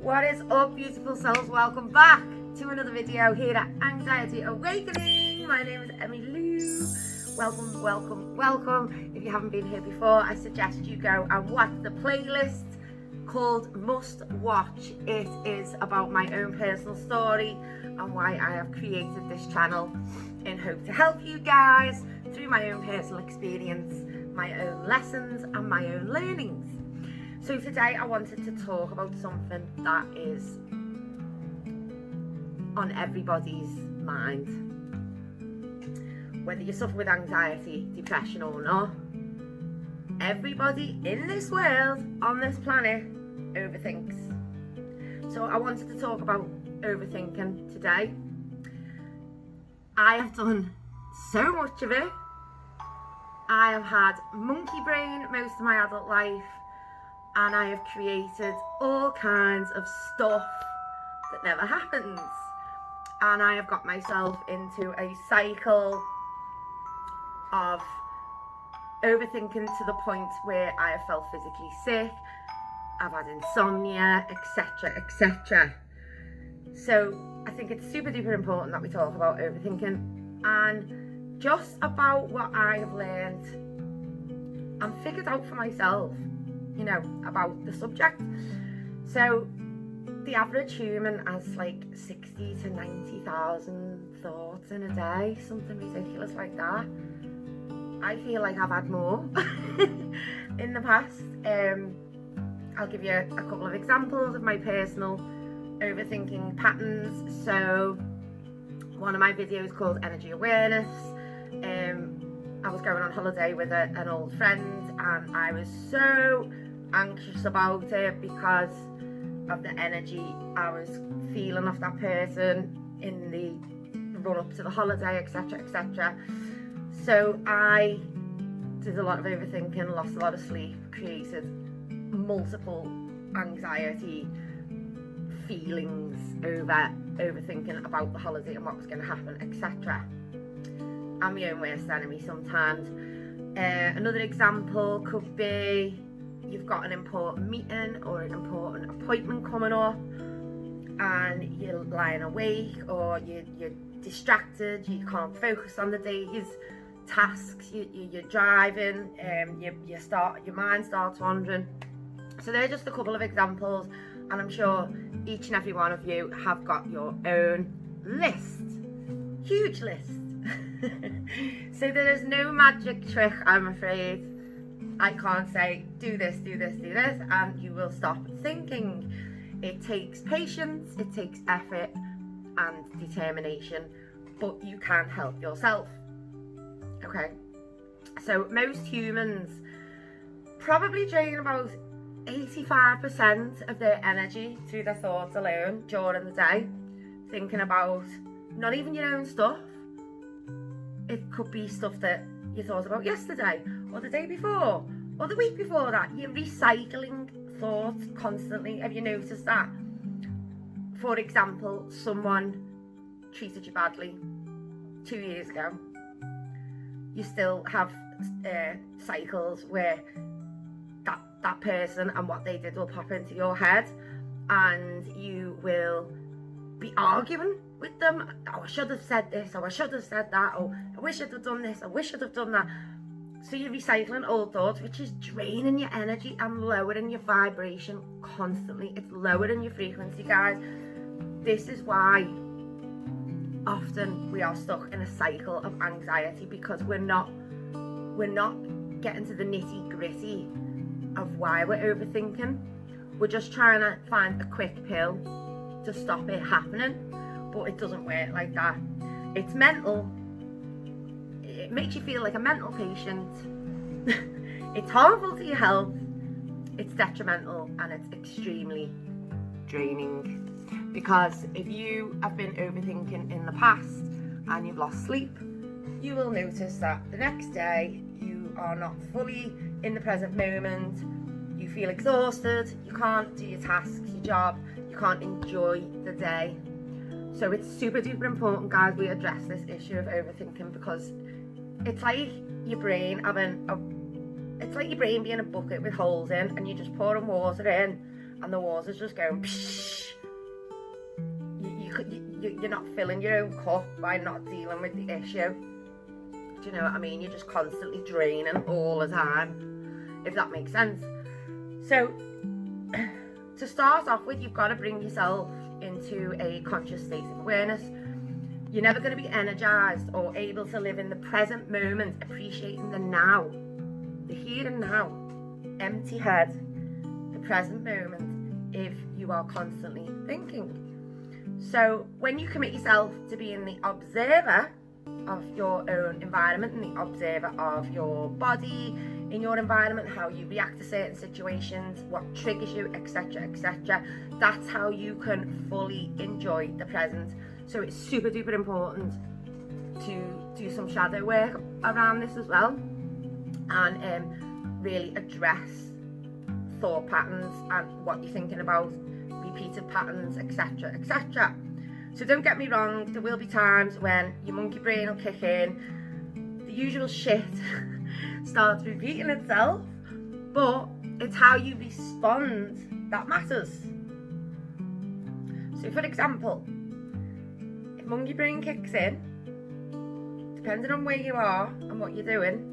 What is up, beautiful souls? Welcome back to another video here at Anxiety Awakening. My name is Emmy Lou. Welcome, welcome, welcome. If you haven't been here before, I suggest you go and watch the playlist called Must Watch. It is about my own personal story and why I have created this channel in hope to help you guys through my own personal experience, my own lessons and my own learnings. So today I wanted to talk about something that is on everybody's mind. Whether you suffer with anxiety, depression or not, everybody in this world, on this planet, overthinks. So I wanted to talk about overthinking today. I have done so much of it. I have had monkey brain most of my adult life, and I have created all kinds of stuff that never happens. And I have got myself into a cycle of overthinking to the point where I have felt physically sick, I've had insomnia, etc, etc. So I think it's super duper important that we talk about overthinking and just about what I have learned and figured out for myself, you know, about the subject. So the average human has like 60 to 90,000 thoughts in a day, something ridiculous like that. I feel like I've had more in the past. I'll give you a couple of examples of my personal overthinking patterns. So one of my videos called Energy Awareness, I was going on holiday with an old friend and I was so anxious about it because of the energy I was feeling of that person in the run up to the holiday, etc, etc. So I did a lot of overthinking, lost a lot of sleep, created multiple anxiety feelings over overthinking about the holiday and what was going to happen, etc. I'm my own worst enemy sometimes. Another example could be you've got an important meeting or an important appointment coming up and you're lying awake or you're distracted, you can't focus on the day's tasks, you're driving, your mind starts wandering. So they're just a couple of examples, and I'm sure each and every one of you have got your own list, huge list. So there is no magic trick, I'm afraid. I can't say do this, do this, do this, and you will stop thinking. It takes patience, it takes effort and determination, but you can help yourself. Okay, so most humans probably drain about 85% of their energy through their thoughts alone during the day, thinking about not even your own stuff. It could be stuff that you thought about yesterday or the day before or the week before that. You're recycling thoughts constantly. Have you noticed that? For example, someone treated you badly 2 years ago. You still have cycles where that person and what they did will pop into your head, and you will be arguing with them. Oh, I should have said this, or I should have said that, or I wish I'd have done this, I wish I'd have done that. So you're recycling old thoughts, which is draining your energy and lowering your vibration constantly. It's lowering your frequency, guys. This is why often we are stuck in a cycle of anxiety, because we're not getting to the nitty gritty of why we're overthinking. We're just trying to find a quick pill to stop it happening, but it doesn't work like that. It's mental. It makes you feel like a mental patient. It's harmful to your health, it's detrimental, and it's extremely draining. Because if you have been overthinking in the past and you've lost sleep, you will notice that the next day you are not fully in the present moment. You feel exhausted, you can't do your tasks, your job, you can't enjoy the day. So it's super duper important, guys, we address this issue of overthinking, because it's like your brain being a bucket with holes in, and you're just pouring water in and the water's just going psh, you're not filling your own cup by not dealing with the issue. Do you know what I mean? You're just constantly draining all the time, if that makes sense. So to start off with, you've got to bring yourself into a conscious state of awareness. You're never going to be energized or able to live in the present moment, appreciating the now, the here and now, empty head, the present moment, if you are constantly thinking. So when you commit yourself to being the observer of your own environment and the observer of your body in your environment, how you react to certain situations, what triggers you, etc., etc., that's how you can fully enjoy the present. So it's super duper important to do some shadow work around this as well, and really address thought patterns and what you're thinking about, repeated patterns, etc., etc. So don't get me wrong, there will be times when your monkey brain will kick in, the usual shit starts repeating itself, but it's how you respond that matters. So for example, if monkey brain kicks in, depending on where you are and what you're doing,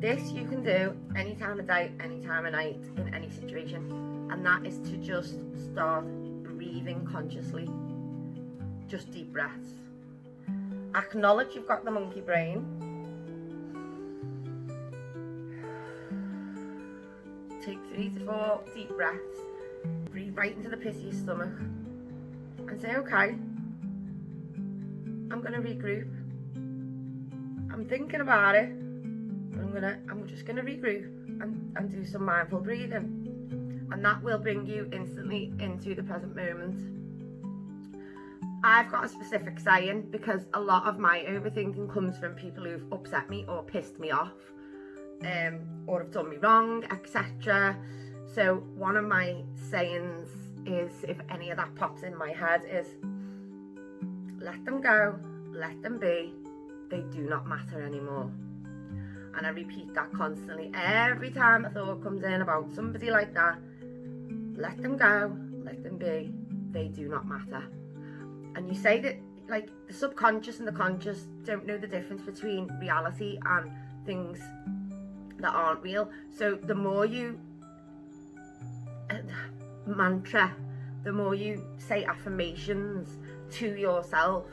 this you can do any time of day, any time of night, in any situation, and that is to just start breathing consciously. Just deep breaths. Acknowledge you've got the monkey brain. Take 3 to 4 deep breaths. Breathe right into the pit of your stomach. And say, okay, I'm going to regroup. I'm thinking about it, but I'm just going to regroup and do some mindful breathing. And that will bring you instantly into the present moment. I've got a specific saying because a lot of my overthinking comes from people who've upset me or pissed me off, or have done me wrong, etc. So one of my sayings is, if any of that pops in my head, is let them go, let them be, they do not matter anymore. And I repeat that constantly every time a thought comes in about somebody like that. Let them go, let them be, they do not matter. And you say that, like, the subconscious and the conscious don't know the difference between reality and things that aren't real. So the more you mantra, the more you say affirmations to yourself,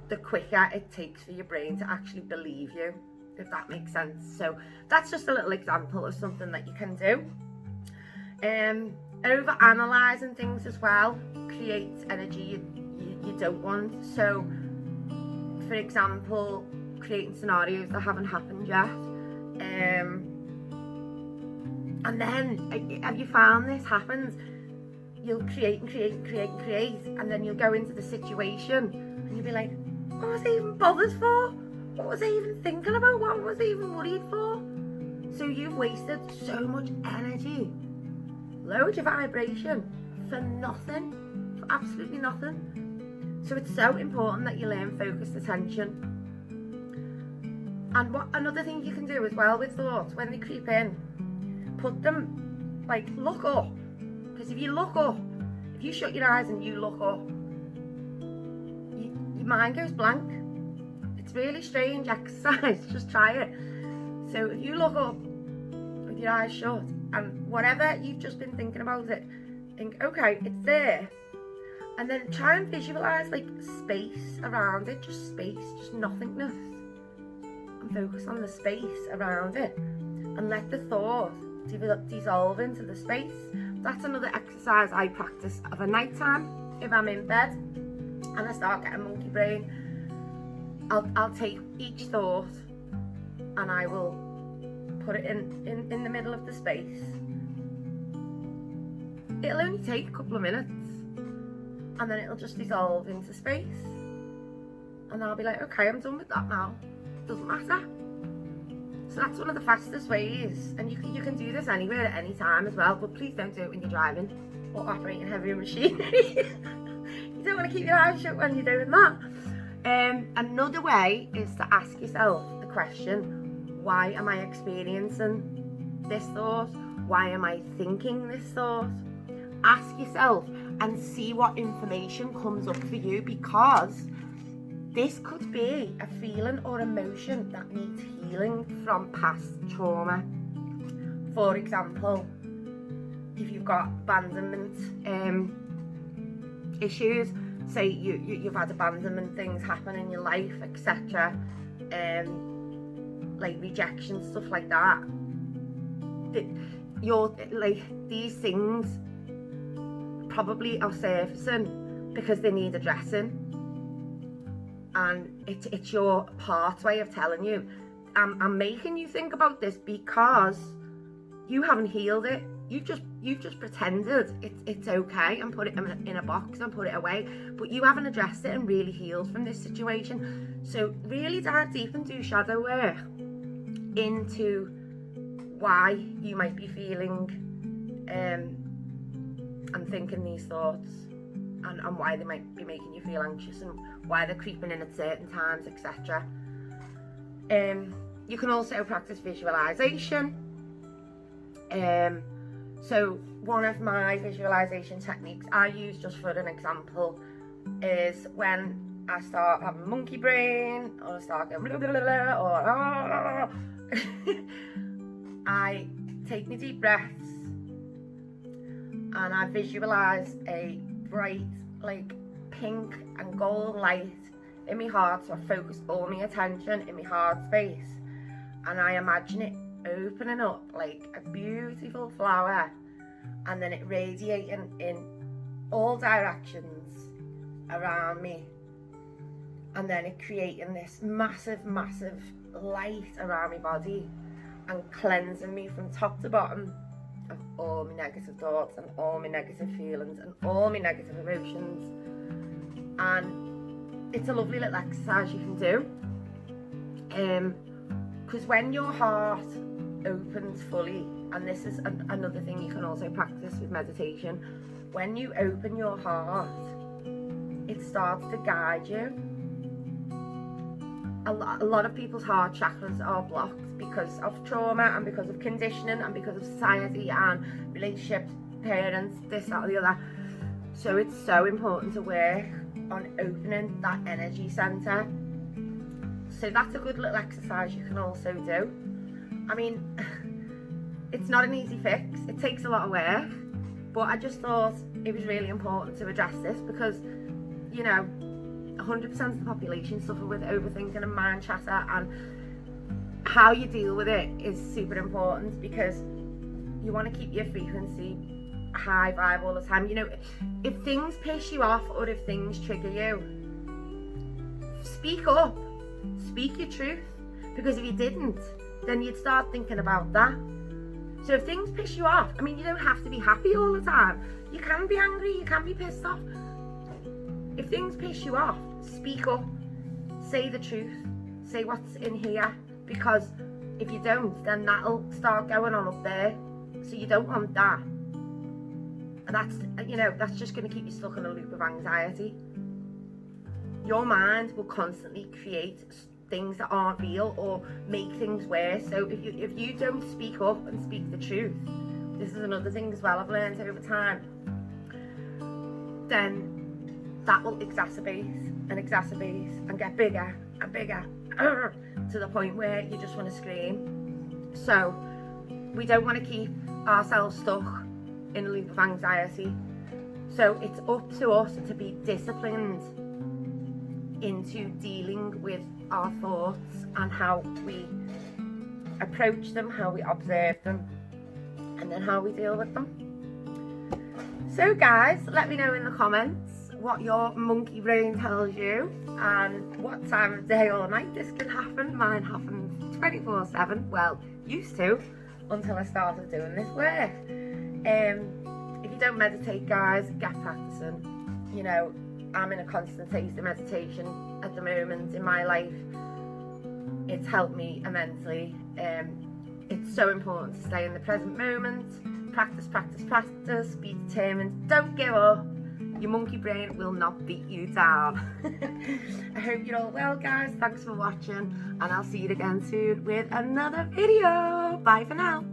the quicker it takes for your brain to actually believe you, if that makes sense. So that's just a little example of something that you can do. Over analysing things as well creates energy you don't want. So for example, creating scenarios that haven't happened yet, and then, have you found this happens? You'll create and create and create and create, and then you'll go into the situation and you'll be like, what was I even bothered for? What was I even thinking about? What was I even worried for? So you've wasted so much energy, loads of vibration for nothing, for absolutely nothing. So it's so important that you learn focused attention. And what another thing you can do as well with thoughts, when they creep in, put them, like, look up. Because if you look up, if you shut your eyes and you look up, your mind goes blank. It's really strange exercise, just try it. So if you look up with your eyes shut, and whatever you've just been thinking about it, think, okay, it's there. And then try and visualise, like, space around it, just space, just nothingness. And focus on the space around it. And let the thought dissolve into the space. That's another exercise I practice of a night time. If I'm in bed and I start getting monkey brain, I'll take each thought and I will put it in the middle of the space. It'll only take a couple of minutes, and then it'll just dissolve into space. And I'll be like, okay, I'm done with that now. Doesn't matter. So that's one of the fastest ways, and you can do this anywhere at any time as well, but please don't do it when you're driving or operating heavy machinery. You don't want to keep your eyes shut when you're doing that. Another way is to ask yourself the question, why am I experiencing this thought? Why am I thinking this thought? ask yourself and see what information comes up for you, because this could be a feeling or emotion that needs healing from past trauma. For example, if you've got abandonment issues, say you've had abandonment things happen in your life, etc., like rejection, stuff like that, you're like, these things probably are surfacing because they need addressing, and it's your heart's way of telling you, I'm making you think about this because you haven't healed it. You've just pretended it's okay and put it in a box and put it away, but you haven't addressed it and really healed from this situation. So really dive deep and do shadow work into why you might be feeling and thinking these thoughts, and why they might be making you feel anxious, and why they're creeping in at certain times, etc. You can also practice visualization. So one of my visualization techniques I use, just for an example, is when I start having monkey brain, or I start going blah, blah, blah, blah, or I take my deep breaths and I visualize a bright, like, pink and gold light in my heart. So I focus all my attention in my heart space, and I imagine it opening up like a beautiful flower, and then it radiating in all directions around me, and then it creating this massive light around my body and cleansing me from top to bottom of all my negative thoughts and all my negative feelings and all my negative emotions. And it's a lovely little exercise you can do, because when your heart opens fully, and this is another thing you can also practice with meditation, when you open your heart, it starts to guide you. A lot of people's heart chakras are blocked because of trauma and because of conditioning and because of society and relationships, parents, this, that or the other. So it's so important to work on opening that energy center. So that's a good little exercise you can also do. I mean, it's not an easy fix, it takes a lot of work, but I just thought it was really important to address this, because, you know, 100% of the population suffer with overthinking and mind chatter, and how you deal with it is super important, because you want to keep your frequency high vibe all the time. You know, if things piss you off or if things trigger you, speak up, speak your truth, because if you didn't, then you'd start thinking about that. So if things piss you off, I mean, you don't have to be happy all the time. You can be angry, you can be pissed off. If things piss you off, speak up, say the truth, say what's in here, because if you don't, then that'll start going on up there. So you don't want that. And that's, you know, that's just going to keep you stuck in a loop of anxiety. Your mind will constantly create things that aren't real or make things worse. So if you don't speak up and speak the truth, this is another thing as well I've learned over time, then that will exacerbate and get bigger and bigger to the point where you just want to scream. So we don't want to keep ourselves stuck in a loop of anxiety. So it's up to us to be disciplined into dealing with our thoughts and how we approach them, how we observe them, and then how we deal with them. So guys, let me know in the comments what your monkey brain tells you and what time of day or night this can happen. Mine happens 24/7, well, used to, until I started doing this work. If you don't meditate, guys, get practicing. You know, I'm in a constant state of meditation at the moment in my life. It's helped me immensely. It's so important to stay in the present moment. Practice, be determined, don't give up. Your monkey brain will not beat you down. I hope you're all well, guys. Thanks for watching, and I'll see you again soon with another video. Bye for now.